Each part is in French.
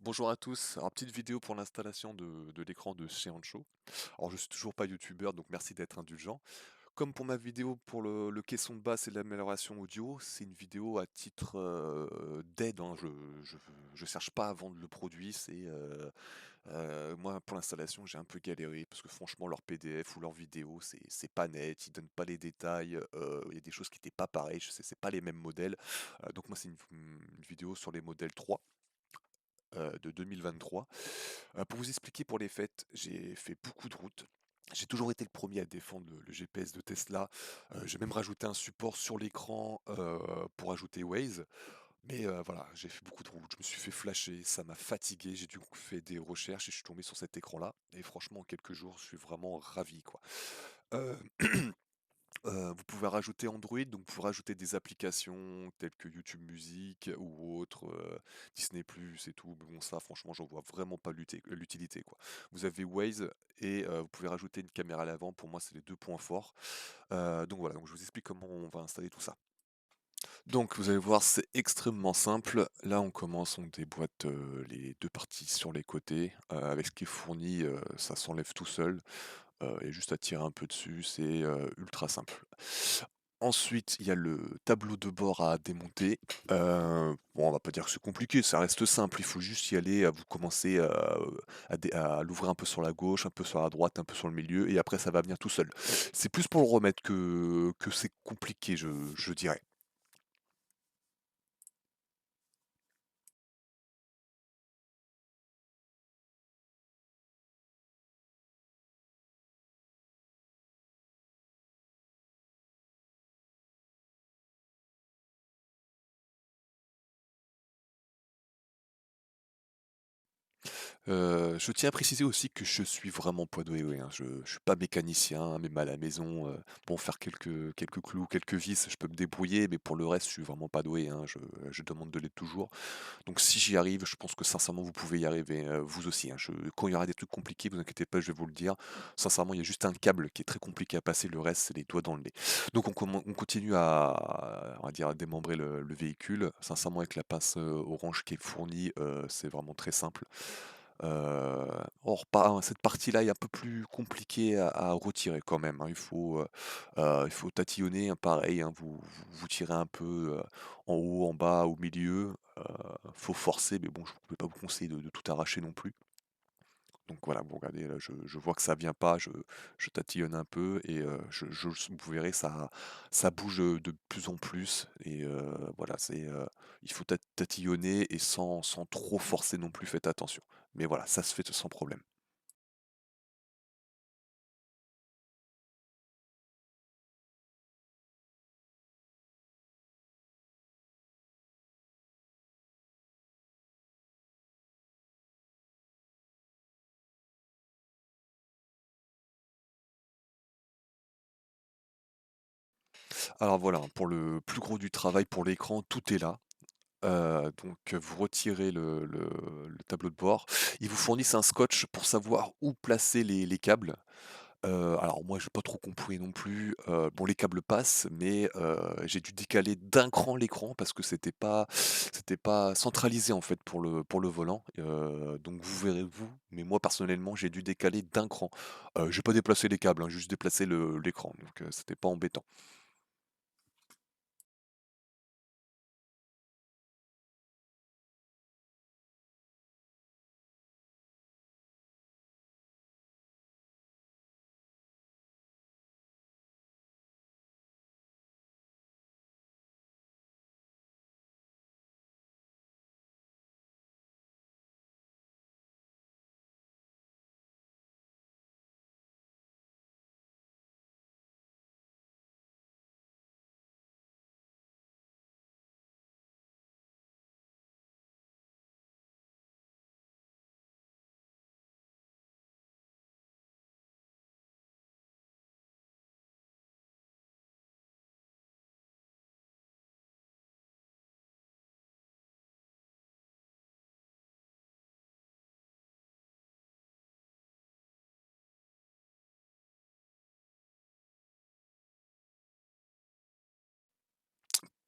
Bonjour à tous. Alors, petite vidéo pour l'installation de l'écran de chez Ancho. Alors, je suis toujours pas youtubeur, donc merci d'être indulgent. Comme pour ma vidéo pour le caisson de basse et l'amélioration audio, c'est une vidéo à titre d'aide, hein. Je cherche pas à vendre le produit. Moi, pour l'installation, j'ai un peu galéré parce que franchement, leur PDF ou leur vidéo, c'est pas net. Ils donnent pas les détails. Il y a des choses qui n'étaient pas pareilles. Je sais, c'est pas les mêmes modèles. Donc, moi, c'est une vidéo sur les modèles 3 de 2023. Pour vous expliquer pour les fêtes, j'ai fait beaucoup de routes. J'ai toujours été le premier à défendre le GPS de Tesla. J'ai même rajouté un support sur l'écran pour ajouter Waze. Mais voilà, j'ai fait beaucoup de routes. Je me suis fait flasher, ça m'a fatigué. J'ai dû faire des recherches et je suis tombé sur cet écran-là. Et franchement, en quelques jours, je suis vraiment ravi, quoi. Euh, vous pouvez rajouter Android, donc vous pouvez rajouter des applications telles que YouTube Music ou autres, Disney+ et tout. Mais bon, ça, franchement, j'en vois vraiment pas l'utilité, quoi. Vous avez Waze et vous pouvez rajouter une caméra à l'avant. Pour moi, c'est les 2 points forts. Donc voilà, donc je vous explique comment on va installer tout ça. Donc vous allez voir, c'est extrêmement simple. Là, on commence, on déboîte, les 2 parties sur les côtés, avec ce qui est fourni, ça s'enlève tout seul. Il y a juste à tirer un peu dessus, c'est, ultra simple. Ensuite, il y a le tableau de bord à démonter. Bon, on va pas dire que c'est compliqué, ça reste simple. Il faut juste y aller, vous commencez, à l'ouvrir un peu sur la gauche, un peu sur la droite, un peu sur le milieu et après ça va venir tout seul. C'est plus pour le remettre que c'est compliqué, je dirais. Je tiens à préciser aussi que je suis vraiment pas doué, oui, hein. Je suis pas mécanicien, même à la maison, bon faire quelques clous, quelques vis, je peux me débrouiller, mais pour le reste, je suis vraiment pas doué, hein. Je demande de l'aide toujours. Donc si j'y arrive, je pense que sincèrement vous pouvez y arriver, vous aussi, hein. Quand il y aura des trucs compliqués, vous inquiétez pas, je vais vous le dire. Sincèrement, il y a juste un câble qui est très compliqué à passer, le reste, c'est les doigts dans le nez. Donc on continue on va dire, à démembrer le véhicule. Sincèrement, avec la pince, orange qui est fournie, c'est vraiment très simple. Cette partie-là est un peu plus compliquée à retirer quand même, hein. Il faut tatillonner, hein, pareil, hein, vous tirez un peu, en haut, en bas, au milieu, faut forcer, mais bon, je ne peux pas vous conseiller de tout arracher non plus. Donc voilà, bon regardez, là, je vois que ça vient pas, je tatillonne un peu et vous verrez ça bouge, de plus en plus et voilà, il faut tatillonner et sans trop forcer non plus, faites attention. Mais voilà, ça se fait sans problème. Alors voilà, pour le plus gros du travail, pour l'écran, tout est là. Donc vous retirez le tableau de bord. Ils vous fournissent un scotch pour savoir où placer les câbles. Alors moi, j'ai pas trop compris non plus. Bon, les câbles passent, mais j'ai dû décaler d'un cran l'écran parce que c'était pas centralisé, en fait, pour le volant. Donc vous verrez vous, mais moi personnellement, j'ai dû décaler d'un cran. J'ai pas déplacé les câbles, hein, j'ai juste déplacé l'écran, donc c'était pas embêtant.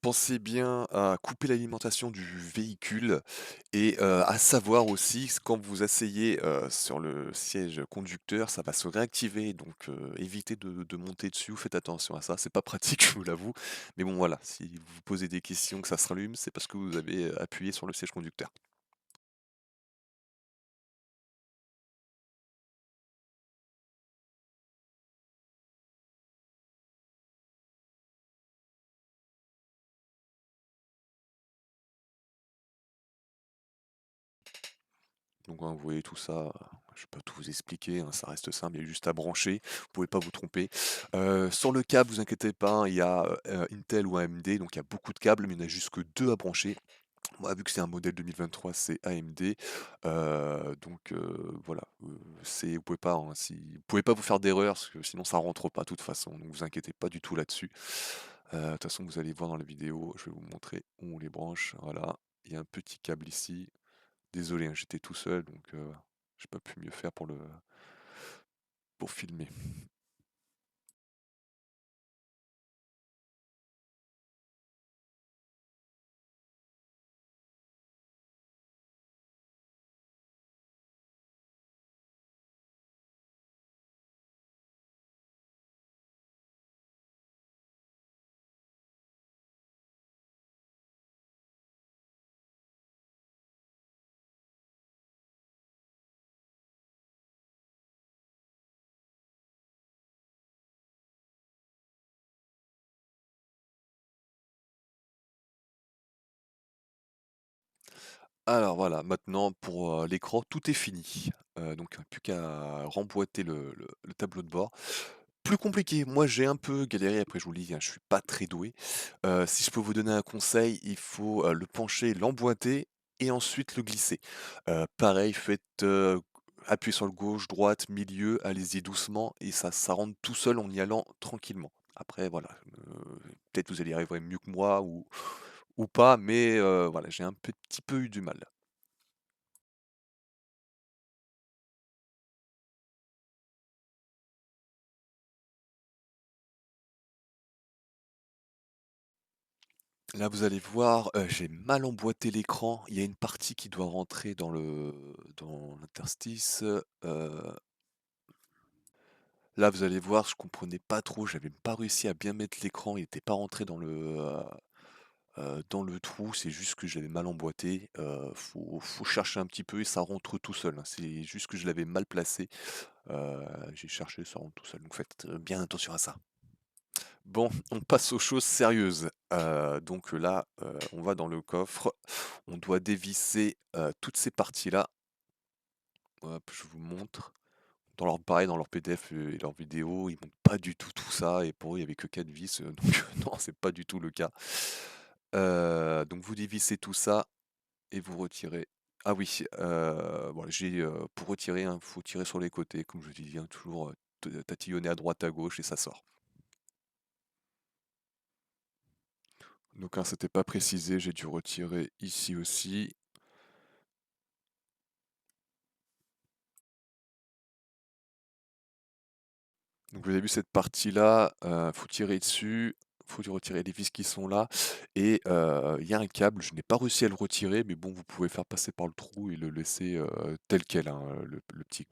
Pensez bien à couper l'alimentation du véhicule et à savoir aussi quand vous asseyez, sur le siège conducteur, ça va se réactiver donc évitez de monter dessus, faites attention à ça. C'est pas pratique, je vous l'avoue, mais bon voilà, si vous vous posez des questions, que ça se rallume, c'est parce que vous avez, appuyé sur le siège conducteur. Donc hein, vous voyez tout ça, je peux tout vous expliquer, hein, ça reste simple, il y a juste à brancher, vous pouvez pas vous tromper. Sur le câble, vous inquiétez pas, hein, il y a, Intel ou AMD, donc il y a beaucoup de câbles, mais il y en a juste que 2 à brancher. Moi, vu que c'est un modèle 2023, c'est AMD, donc voilà, vous pouvez pas, hein, vous pouvez pas vous faire d'erreur, parce que sinon ça rentre pas de toute façon, donc vous inquiétez pas du tout là-dessus. De toute façon, vous allez voir dans la vidéo, je vais vous montrer où on les branche, voilà. Il y a un petit câble ici. Désolé, hein, j'étais tout seul, donc j'ai pas pu mieux faire pour filmer. Alors voilà, maintenant pour, l'écran, tout est fini. Donc plus qu'à remboîter le tableau de bord. Plus compliqué, moi j'ai un peu galéré, après je vous le dis, hein, je suis pas très doué. Si je peux vous donner un conseil, il faut, le pencher, l'emboîter et ensuite le glisser. Pareil, faites, appuyez sur le gauche, droite, milieu, allez-y doucement et ça rentre tout seul en y allant tranquillement. Après voilà, peut-être vous allez y arriver mieux que moi ou pas, mais voilà, j'ai un petit peu eu du mal. Là, vous allez voir, j'ai mal emboîté l'écran. Il y a une partie qui doit rentrer dans l'interstice, là, vous allez voir, je comprenais pas trop, j'avais pas réussi à bien mettre l'écran, il était pas rentré dans le trou, c'est juste que j'avais mal emboîté, faut chercher un petit peu et ça rentre tout seul, hein. C'est juste que je l'avais mal placé, j'ai cherché, ça rentre tout seul, donc faites, bien attention à ça. Bon, on passe aux choses sérieuses. Donc là, on va dans le coffre. On doit dévisser, toutes ces parties-là. Hop, je vous montre. Pareil, dans leur PDF, et leurs vidéos, ils montrent pas du tout tout ça et pour eux, il y avait que 4 vis, donc non, c'est pas du tout le cas. Donc vous dévissez tout ça et vous retirez ah oui, voilà, pour retirer, hein, faut tirer sur les côtés, comme je dis, hein, toujours, t tatillonner à droite, à gauche et ça sort. Donc hein, c'était pas précisé, j'ai dû retirer ici aussi. Donc vous avez vu cette partie-là, faut tirer dessus, faut retirer les vis qui sont là et il y a un câble, je n'ai pas réussi à le retirer, mais bon, vous pouvez faire passer par le trou et le laisser, tel quel, hein, le petit,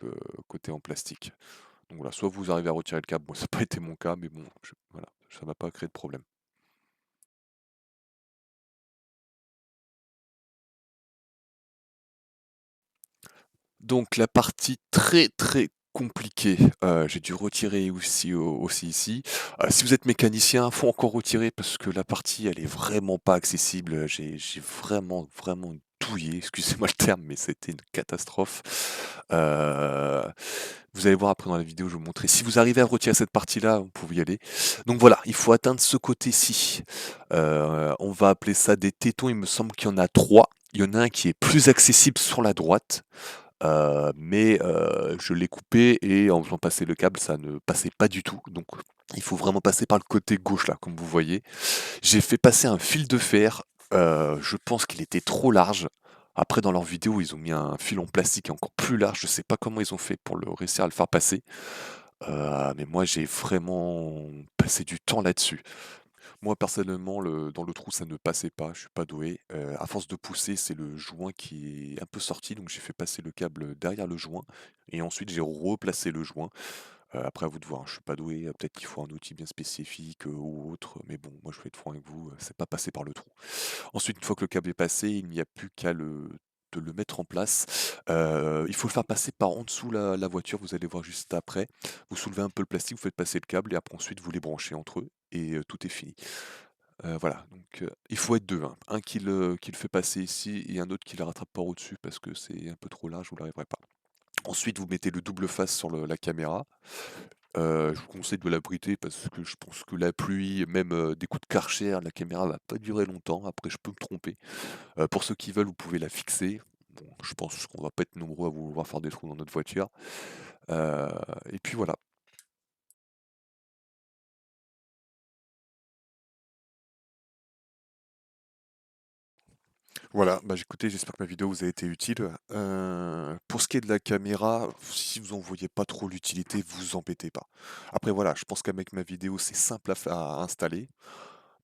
côté en plastique. Donc voilà, soit vous arrivez à retirer le câble, moi ça n'a pas été mon cas, mais bon, voilà, ça m'a pas créé de problème. Donc la partie très, très compliquée, j'ai dû retirer aussi ici. Si vous êtes mécanicien, faut encore retirer parce que la partie, elle est vraiment pas accessible, j'ai vraiment, vraiment douillé, excusez-moi le terme, mais c'était une catastrophe. Heu, Vous allez voir après dans la vidéo, je vais vous montrer. Si vous arrivez à retirer cette partie-là, vous pouvez y aller. Donc voilà, il faut atteindre ce côté-ci. On va appeler ça des tétons, il me semble qu'il y en a 3. Il y en a un qui est plus accessible sur la droite. Mais je l'ai coupé et en faisant passer le câble, ça ne passait pas du tout. Donc il faut vraiment passer par le côté gauche là, comme vous voyez. J'ai fait passer un fil de fer, je pense qu'il était trop large. Après dans leur vidéo, ils ont mis un fil en plastique encore plus large, je sais pas comment ils ont fait pour le réussir à le faire passer. Mais moi j'ai vraiment passé du temps là-dessus. Moi personnellement, dans le trou, ça ne passait pas, je suis pas doué. À force de pousser, c'est le joint qui est un peu sorti, donc j'ai fait passer le câble derrière le joint et ensuite j'ai replacé le joint. Après à vous de voir, hein, je suis pas doué, peut-être qu'il faut un outil bien spécifique, ou autre, mais bon, moi je vais être franc avec vous, c'est pas passé par le trou. Ensuite, une fois que le câble est passé, il n'y a plus qu'à de le mettre en place. Il faut le faire passer par en dessous la voiture, vous allez voir juste après. Vous soulevez un peu le plastique, vous faites passer le câble et après ensuite vous les branchez entre eux et tout est fini. Voilà, donc il faut être 2, hein. Un qui le fait passer ici et un autre qui le rattrape par au-dessus parce que c'est un peu trop large, vous n'arriverez pas. Ensuite, vous mettez le double face sur la caméra. Je vous conseille de l'abriter parce que je pense que la pluie, même, des coups de Karcher, la caméra va pas durer longtemps. Après, je peux me tromper. Pour ceux qui veulent, vous pouvez la fixer. Bon, je pense qu'on va pas être nombreux à vouloir faire des trous dans notre voiture. Heu et puis voilà. Voilà, bah, écoutez, j'espère que ma vidéo vous a été utile. Pour ce qui est de la caméra, si vous en voyez pas trop l'utilité, vous embêtez pas. Après voilà, je pense qu'avec ma vidéo, c'est simple à installer.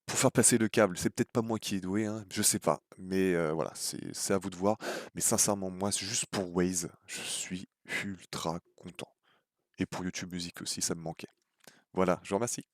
Pour faire passer le câble, c'est peut-être pas moi qui est doué, hein, je sais pas. Mais voilà, c'est à vous de voir. Mais sincèrement, moi, c'est juste pour Waze, je suis ultra content et pour YouTube Music aussi, ça me manquait. Voilà, je vous remercie.